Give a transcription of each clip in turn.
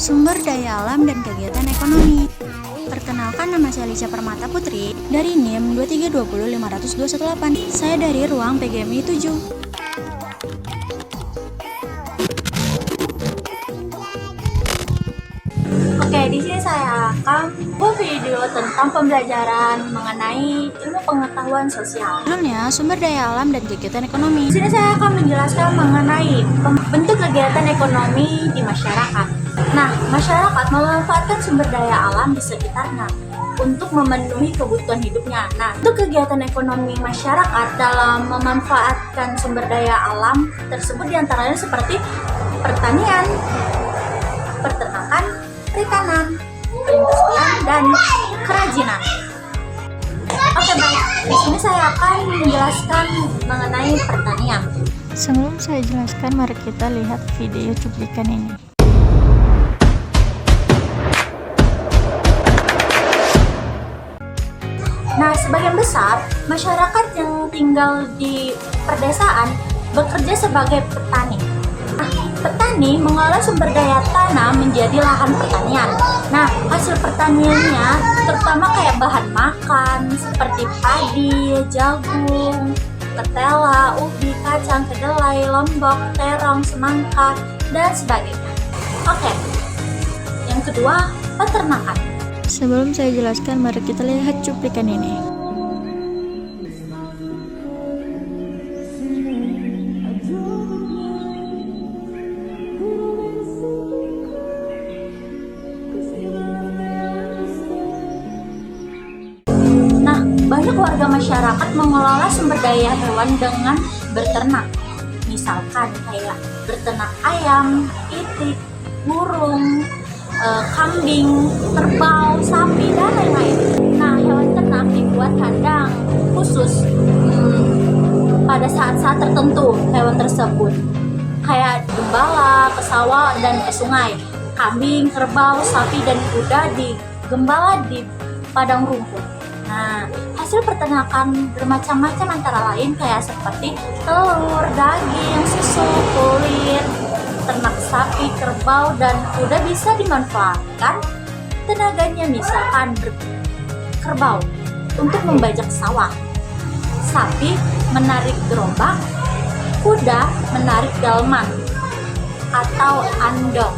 sumber daya alam dan kegiatan ekonomi. Perkenalkan, nama saya Alicia Permata Putri dari NIM 232050218. Saya dari ruang PGMI 7. Oke, di sini saya akan membuat video tentang pembelajaran mengenai ilmu pengetahuan sosial. Sebelumnya, sumber daya alam dan kegiatan ekonomi. Di sini saya akan menjelaskan mengenai bentuk kegiatan ekonomi di masyarakat. Nah, masyarakat memanfaatkan sumber daya alam di sekitarnya untuk memenuhi kebutuhan hidupnya. Nah, untuk kegiatan ekonomi masyarakat dalam memanfaatkan sumber daya alam tersebut diantaranya seperti pertanian, peternakan, perikanan, perindustrian, dan kerajinan. Oke, baik. Di sini saya akan menjelaskan mengenai pertanian. Sebelum saya jelaskan, mari kita lihat video cuplikan ini. Nah, sebagian besar masyarakat yang tinggal di pedesaan bekerja sebagai petani. Nah, petani mengolah sumber daya tanah menjadi lahan pertanian. Nah, hasil pertaniannya terutama kayak bahan makan seperti padi, jagung, ketela, ubi, kacang, kedelai, lombok, terong, semangka, dan sebagainya. Oke, yang kedua, peternakan. Sebelum saya jelaskan, mari kita lihat cuplikan ini. Nah, banyak warga masyarakat mengelola sumber daya hewan dengan berternak. Misalkan kayak berternak ayam, itik, burung, kambing, kerbau, sapi, dan lain-lain. Nah, hewan ternak dibuat kandang khusus pada saat-saat tertentu hewan tersebut, kayak gembala, ke sawah, dan ke sungai. Kambing, kerbau, sapi, dan kuda digembala di padang rumput. Nah, hasil peternakan bermacam-macam antara lain kayak seperti telur, daging, susu, kulit. Ternak sapi, kerbau, dan kuda bisa dimanfaatkan tenaganya, misalkan kerbau untuk membajak sawah, sapi menarik gerobak, kuda menarik delman atau andong.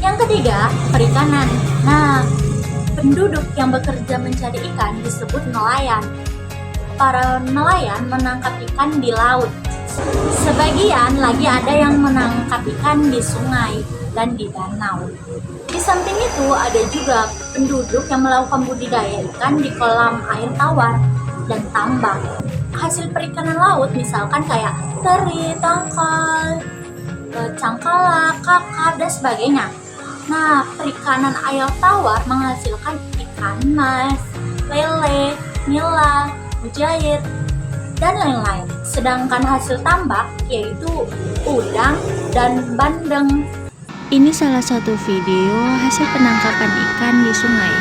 Yang ketiga, perikanan. Nah, penduduk yang bekerja mencari ikan disebut nelayan. Para nelayan menangkap ikan di laut. Sebagian lagi ada yang menangkap ikan di sungai dan di danau. Di samping itu ada juga penduduk yang melakukan budidaya ikan di kolam air tawar dan tambak. Hasil perikanan laut misalkan kayak teri, tangkal, cangkala, kakap, dan sebagainya. Nah, perikanan air tawar menghasilkan ikan mas, lele, nila, mujair, dan lain-lain. Sedangkan hasil tambak yaitu udang dan bandeng. Ini salah satu video hasil penangkapan ikan di sungai.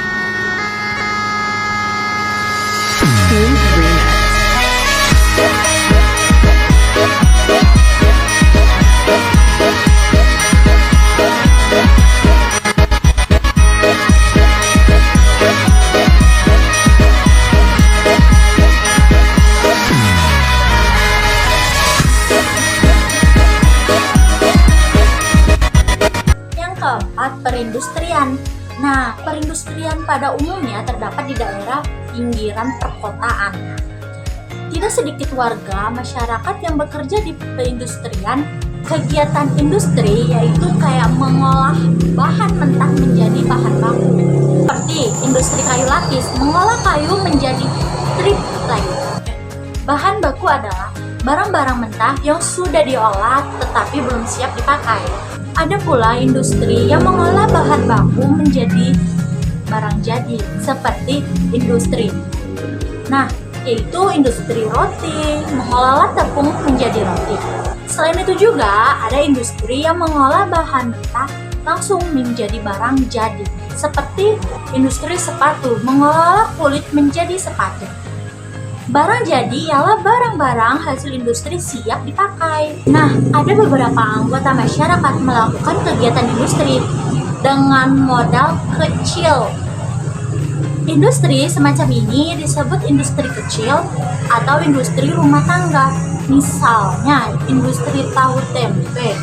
Perindustrian. Nah, perindustrian pada umumnya terdapat di daerah pinggiran perkotaan. Tidak sedikit warga masyarakat yang bekerja di perindustrian. Kegiatan industri yaitu kayak mengolah bahan mentah menjadi bahan baku. Seperti industri kayu lapis, mengolah kayu menjadi triplek. Bahan baku adalah barang-barang mentah yang sudah diolah tetapi belum siap dipakai. Ada pula industri yang mengolah bahan baku menjadi barang jadi, seperti industri. Nah, yaitu industri roti, mengolah tepung menjadi roti. Selain itu juga ada industri yang mengolah bahan mentah langsung menjadi barang jadi, seperti industri sepatu, mengolah kulit menjadi sepatu. Barang jadi ialah barang-barang hasil industri siap dipakai. Nah, ada beberapa anggota masyarakat melakukan kegiatan industri dengan modal kecil. Industri semacam ini disebut industri kecil atau industri rumah tangga. Misalnya, industri tahu tempe,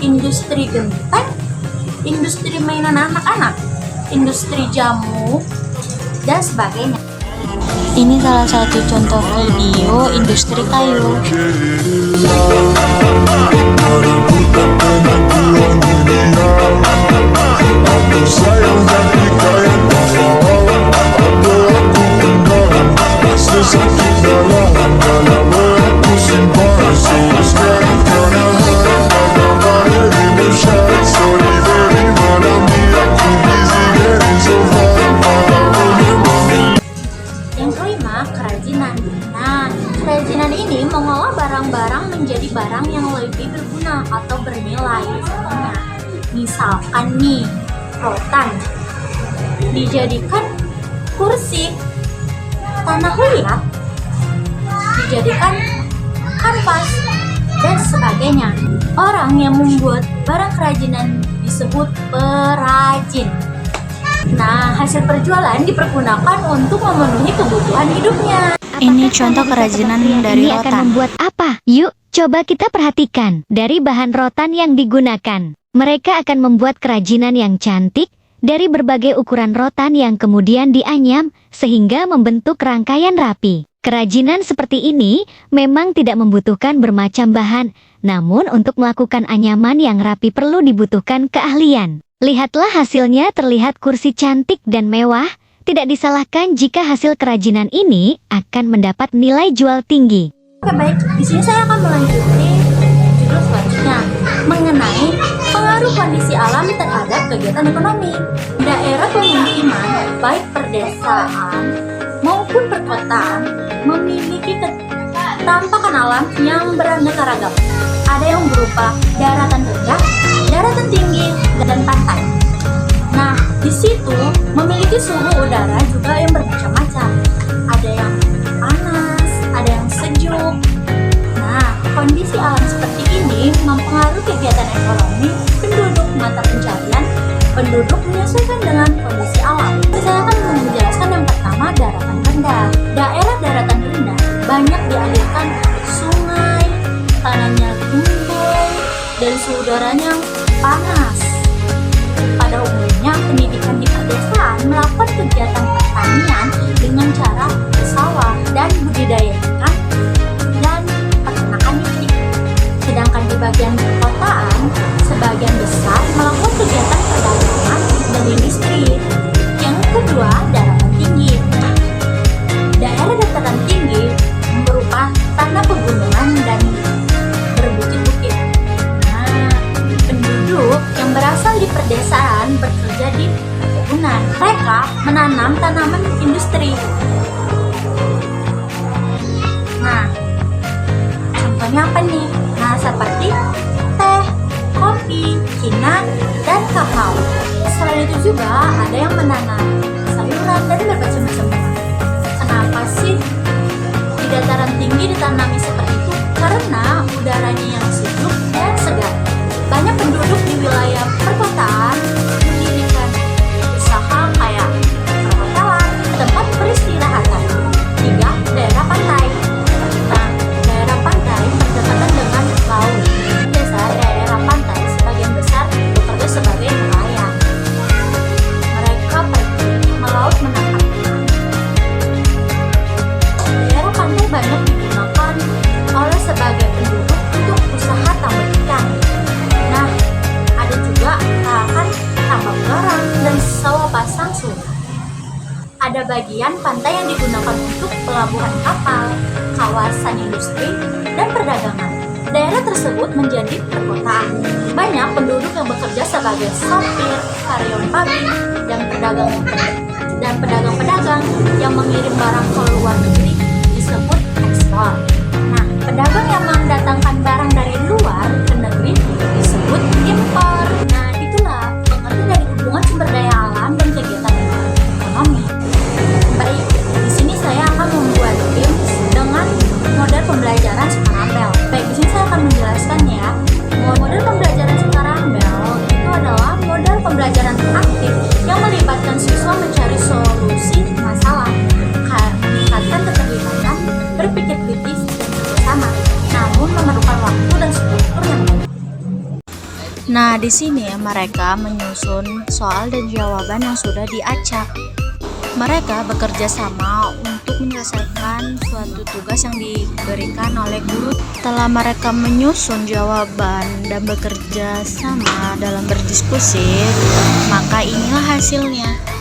industri genteng, industri mainan anak-anak, industri jamu, dan sebagainya. Ini salah satu contoh video industri kayu. Yang kelima, kerajinan. Nah, kerajinan ini mengolah barang-barang menjadi barang yang lebih berguna atau bernilai. Misalkan nih, rotan dijadikan kursi, tanah liat dijadikan kanvas, dan sebagainya. Orang yang membuat barang kerajinan disebut perajin. Nah, hasil perjualan dipergunakan untuk memenuhi kebutuhan hidupnya. Ini contoh kerajinan dari Ini akan rotan. membuat apa? Yuk, coba kita perhatikan. Dari bahan rotan yang digunakan, mereka akan membuat kerajinan yang cantik dari berbagai ukuran rotan yang kemudian dianyam sehingga membentuk rangkaian rapi. Kerajinan seperti ini memang tidak membutuhkan bermacam bahan, namun untuk melakukan anyaman yang rapi perlu dibutuhkan keahlian. Lihatlah hasilnya, terlihat kursi cantik dan mewah. Tidak disalahkan jika hasil kerajinan ini akan mendapat nilai jual tinggi. Oke, baik. Di sini saya akan melanjuti judul selanjutnya mengenai pengaruh kondisi alam terhadap kegiatan ekonomi. Daerah pemukiman, baik perdesaan maupun perkotaan, memiliki ketampakan alam yang beraneka ragam. Ada yang berupa daratan rendah, daratan tinggi, dan pantai. Nah, di situ memiliki suhu udara juga yang bermacam-macam. Ada yang panas, ada yang sejuk. Nah, kondisi alam seperti ini mempengaruhi kegiatan ekonomi penduduk mata pencarian. Penduduk menyesuaikan dengan kondisi alam. Saya akan menjelaskan yang pertama, daratan rendah. Daerah daratan rendah banyak dialirkan sungai, tanahnya gembur, dan suhu udaranya panas. Pada umumnya, pendidikan di pedesaan melakukan kegiatan pertanian dengan cara bersawah dan budidaya ikan dan peternakan ikan. Sedangkan di bagian perkotaan, sebagian besar melakukan kegiatan perdagangan dan industri. Yang kedua, daratan tinggi. Daerah dataran tinggi berupa tanah pegunungan dan berbukit-bukit. Nah, penduduk yang berasal di perdesaan bekerja di perkebunan. Mereka menanam tanaman industri. Nah, contohnya apa nih? Nah, seperti teh, kopi, kinang, dan kakao. Selain itu juga ada yang menanam sayuran dan bermacam-macam bunga. Kenapa sih di dataran tinggi ditanami seperti itu? Karena udaranya yang sejuk dan segar. Banyak penduduk di wilayah perkotaan mendirikan usaha kayak perhotelan, tempat peristirahatan, hingga daerah pantai. Nah, daerah pantai berdekatan dengan laut. Biasa daerah pantai sebagian besar bekerja sebagai nelayan. Mereka pergi melaut menangkap ikan. Daerah pantai banyak digunakan oleh sebagian penduduk untuk usaha tambak ikan. Nah, ada juga lahan tambak garam dan sawah pasang surut. Ada bagian pantai yang digunakan untuk pelabuhan kapal, kawasan industri, dan perdagangan. Daerah tersebut menjadi perkotaan. Banyak penduduk yang bekerja sebagai sopir, karyawan pabrik, dan pedagang-pedagang yang mengirim barang ke luar negeri disebut ekspor. Nah, pedagang yang mendatangkan barang dari luar ke negeri disebut impor. Nah, itulah pengertian dari hubungan sumber daya alam dan kegiatan ekonomi. Baik, di sini saya akan membuat game Nah, di sini mereka menyusun soal dan jawaban yang sudah diacak. Mereka bekerja sama untuk menyelesaikan suatu tugas yang diberikan oleh guru. Setelah mereka menyusun jawaban dan bekerja sama dalam berdiskusi, maka inilah hasilnya.